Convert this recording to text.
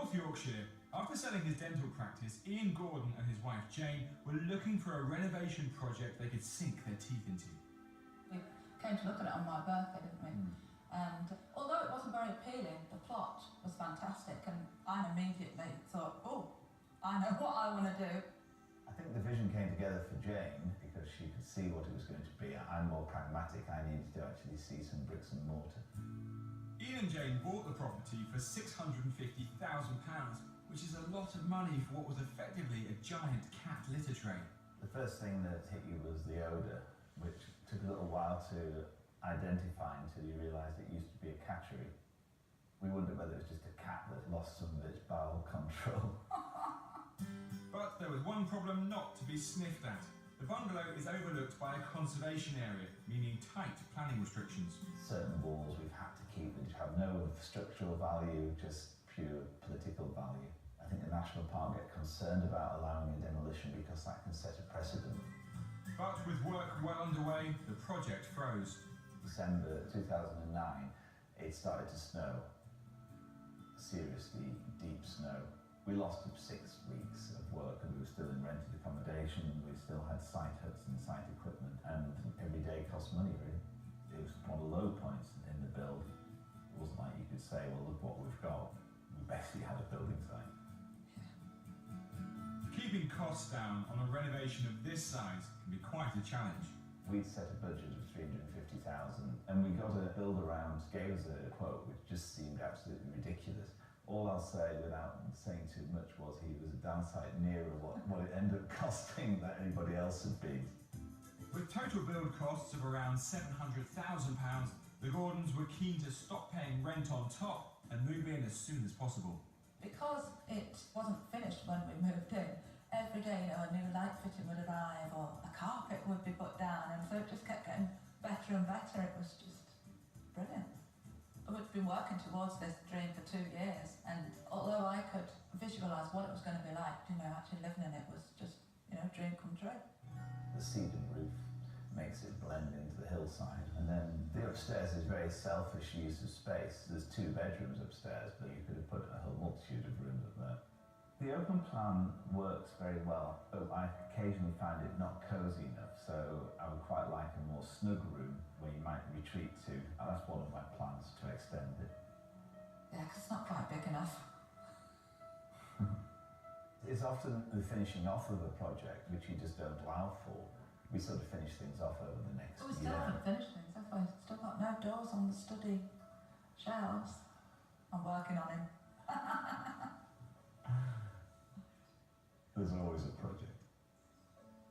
North Yorkshire, after selling his dental practice, Ian Gordon and his wife Jane were looking for a renovation project they could sink their teeth into. We came to look at it on my birthday, didn't we? And although it wasn't very appealing, the plot was fantastic, and I immediately thought, oh, I know what I want to do. I think the vision came together for Jane because she could see what it was going to be. I'm more pragmatic. I needed to actually see some bricks and mortar. Ian and Jane bought the property for £650,000, which is a lot of money for what was effectively a giant cat litter tray. The first thing that hit you was the odour, which took a little while to identify until you realised it used to be a cattery. We wondered whether it was just a cat that lost some of its bowel control. But there was one problem not to be sniffed at. The bungalow is overlooked by a conservation area, meaning tight planning restrictions. Certain walls we've had to keep which have no structural value, just pure political value. I think the National Park get concerned about allowing a demolition because that can set a precedent. But with work well underway, the project froze. December 2009, it started to snow. Seriously deep snow. We lost 6 weeks of work and we were still in rented accommodation. We still had site huts and site equipment, and every day cost money really. It was one of the low points in the build. It wasn't like you could say, well, look what we've got. We basically had a building site. Keeping costs down on a renovation of this size can be quite a challenge. We'd set a budget of $350,000 and we got a build around, gave us a quote which just seemed absolutely ridiculous. All I'll say without saying too much was he was a downside nearer what it ended up costing that anybody else had been. With total build costs of around £700,000, the Gordons were keen to stop paying rent on top and move in as soon as possible. Because it wasn't finished when we moved in, every day a new light fitting would arrive or a carpet would be put down, and so it just kept getting better and better. It was just brilliant. We'd been working towards this dream for 2 years, and although I could visualise what it was going to be like, actually living in it was just, a dream come true. The cedar roof makes it blend into the hillside, and then the upstairs is very selfish use of space. There's 2 bedrooms upstairs, but you could have put a whole multitude of rooms up there. The open plan works very well, but I occasionally find it not cosy enough, so I would quite like a more snug room where you might retreat to, and that's one of my plans, to extend it. Yeah, because it's not quite big enough. It's often the finishing off of a project which you just don't allow for. We sort of finish things off over the next We year. still haven't finished things, have we? Still got no doors on the study shelves. I'm working on him. There's always a project.